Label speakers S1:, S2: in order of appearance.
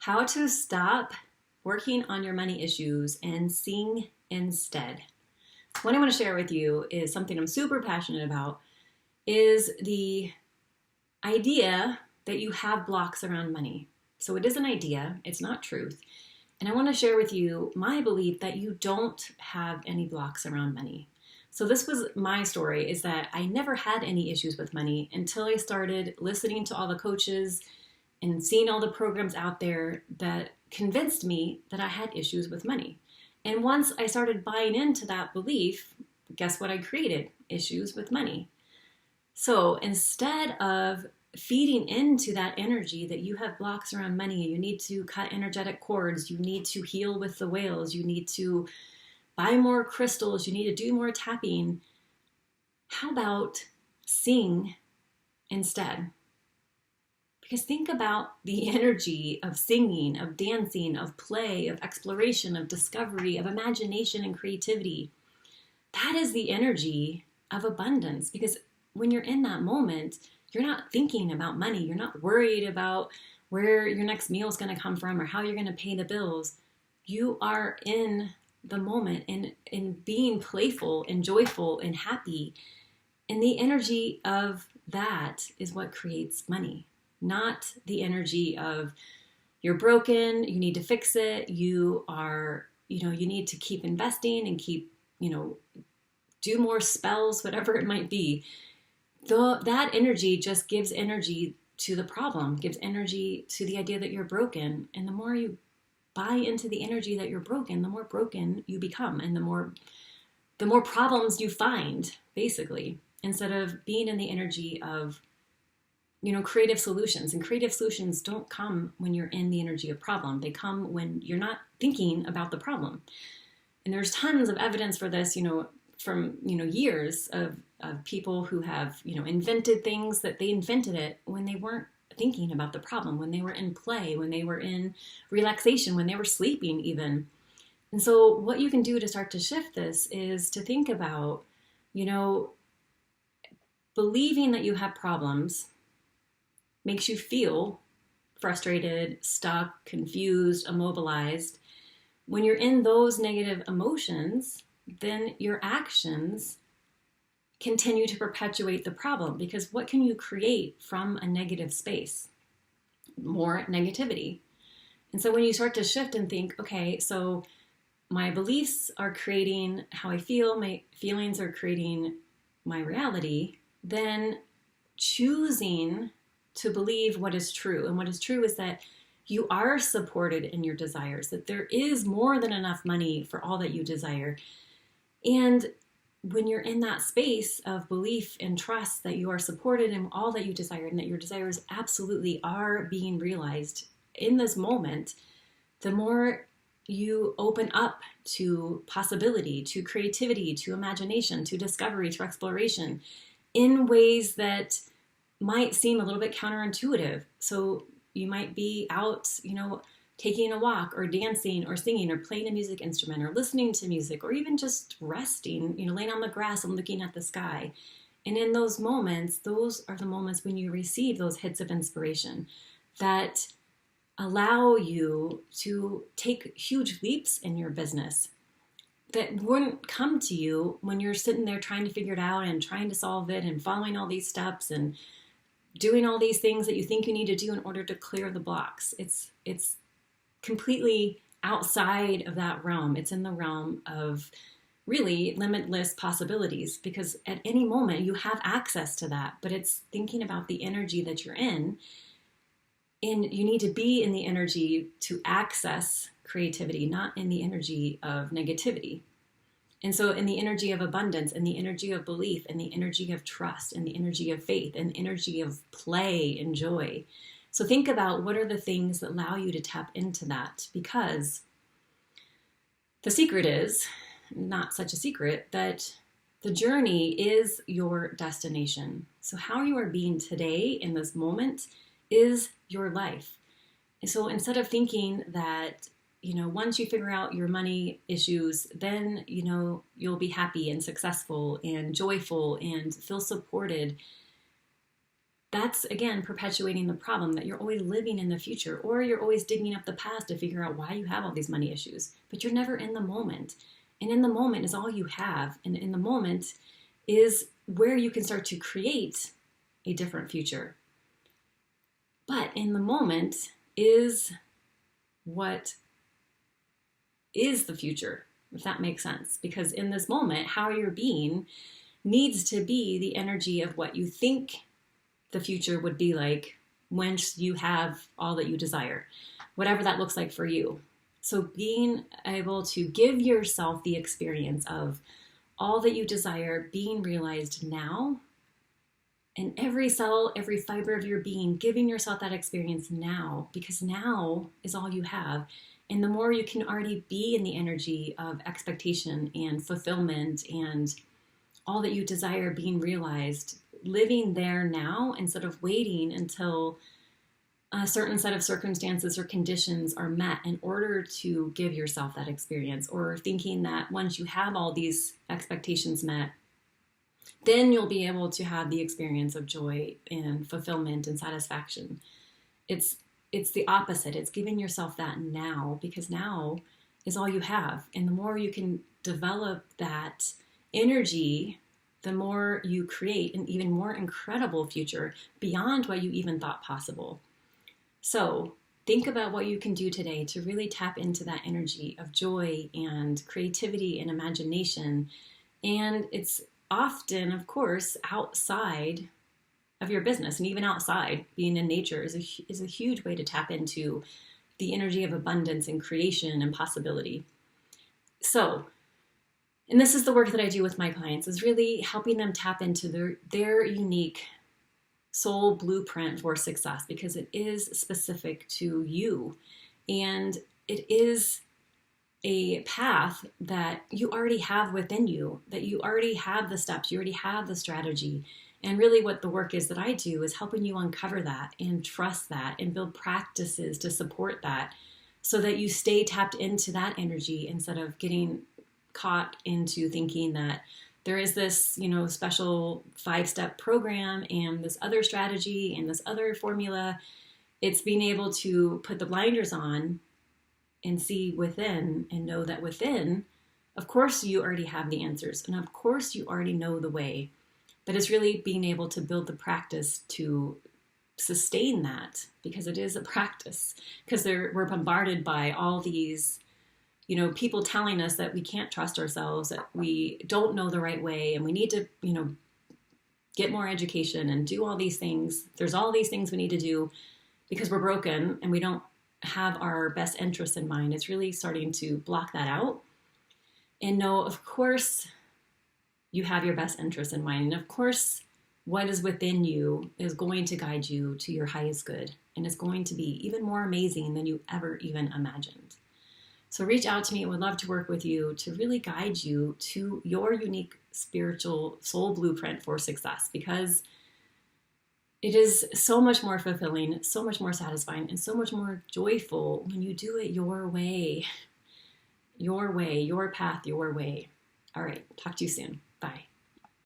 S1: How to stop working on your money issues and sing instead. What I want to share with you is something I'm super passionate about, is the idea that you have blocks around money. So it is an idea, it's not truth. And I want to share with you my belief that you don't have any blocks around money. So this was my story, is that I never had any issues with money until I started listening to all the coaches and seeing all the programs out there that convinced me that I had issues with money. And once I started buying into that belief, guess what I created? Issues with money. So instead of feeding into that energy that you have blocks around money, you need to cut energetic cords, you need to heal with the whales, you need to buy more crystals, you need to do more tapping, how about sing instead? Because think about the energy of singing, of dancing, of play, of exploration, of discovery, of imagination and creativity. That is the energy of abundance. Because when you're in that moment, you're not thinking about money. You're not worried about where your next meal is going to come from or how you're going to pay the bills. You are in the moment and in being playful and joyful and happy. And the energy of that is what creates money. Not the energy of you're broken, you need to fix it, you need to keep investing and keep, do more spells, whatever it might be. That energy just gives energy to the problem, gives energy to the idea that you're broken. And the more you buy into the energy that you're broken, the more broken you become and the more problems you find, basically, instead of being in the energy of creative solutions. And creative solutions don't come when you're in the energy of problem. They come when you're not thinking about the problem. And there's tons of evidence for this, from, years of people who have, invented things that they invented it when they weren't thinking about the problem, when they were in play, when they were in relaxation, when they were sleeping even. And so what you can do to start to shift this is to think about, believing that you have problems makes you feel frustrated, stuck, confused, immobilized. When you're in those negative emotions, then your actions continue to perpetuate the problem, because what can you create from a negative space? More negativity. And so when you start to shift and think, okay, so my beliefs are creating how I feel, my feelings are creating my reality, then choosing to believe what is true. And what is true is that you are supported in your desires, that there is more than enough money for all that you desire. And when you're in that space of belief and trust that you are supported in all that you desire and that your desires absolutely are being realized in this moment, the more you open up to possibility, to creativity, to imagination, to discovery, to exploration in ways that might seem a little bit counterintuitive. So you might be out, taking a walk or dancing or singing or playing a music instrument or listening to music or even just resting, laying on the grass and looking at the sky. And in those moments, those are the moments when you receive those hits of inspiration that allow you to take huge leaps in your business that wouldn't come to you when you're sitting there trying to figure it out and trying to solve it and following all these steps and doing all these things that you think you need to do in order to clear the blocks. It's completely outside of that realm. It's in the realm of really limitless possibilities, because at any moment you have access to that, but it's thinking about the energy that you're in. And you need to be in the energy to access creativity, not in the energy of negativity. And so in the energy of abundance, and the energy of belief, and the energy of trust, and the energy of faith, and the energy of play and joy. So think about what are the things that allow you to tap into that, because the secret is, not such a secret, that the journey is your destination. So how you are being today in this moment is your life. And so instead of thinking that, once you figure out your money issues, then, you'll be happy and successful and joyful and feel supported, that's again perpetuating the problem that you're always living in the future, or you're always digging up the past to figure out why you have all these money issues, but you're never in the moment. And in the moment is all you have. And in the moment is where you can start to create a different future. But in the moment is what is the future, if that makes sense. Because in this moment, how you're being needs to be the energy of what you think the future would be like once you have all that you desire, whatever that looks like for you. So being able to give yourself the experience of all that you desire being realized now, and every cell, every fiber of your being, giving yourself that experience now, because now is all you have. And the more you can already be in the energy of expectation and fulfillment and all that you desire being realized, living there now instead of waiting until a certain set of circumstances or conditions are met in order to give yourself that experience, or thinking that once you have all these expectations met, then you'll be able to have the experience of joy and fulfillment and satisfaction. It's the opposite. It's giving yourself that now, because now is all you have. And the more you can develop that energy, the more you create an even more incredible future beyond what you even thought possible. So think about what you can do today to really tap into that energy of joy and creativity and imagination. And it's often, of course, outside of your business, and even outside, being in nature is a huge way to tap into the energy of abundance and creation and possibility. So, and this is the work that I do with my clients, is really helping them tap into their unique soul blueprint for success, because it is specific to you. And it is a path that you already have within you, that you already have the steps, you already have the strategy. And really what the work is that I do is helping you uncover that and trust that and build practices to support that, so that you stay tapped into that energy instead of getting caught into thinking that there is this, special 5-step program and this other strategy and this other formula. It's being able to put the blinders on and see within and know that within, of course, you already have the answers. And of course, you already know the way. But it's really being able to build the practice to sustain that, because it is a practice. Because we're bombarded by all these, people telling us that we can't trust ourselves, that we don't know the right way, and we need to, get more education and do all these things. There's all these things we need to do because we're broken and we don't have our best interests in mind. It's really starting to block that out and know, of course, you have your best interests in mind. And of course, what is within you is going to guide you to your highest good. And it's going to be even more amazing than you ever even imagined. So reach out to me. I would love to work with you to really guide you to your unique spiritual soul blueprint for success, because it is so much more fulfilling, so much more satisfying, and so much more joyful when you do it your way, your path, your way. All right. Talk to you soon. Bye.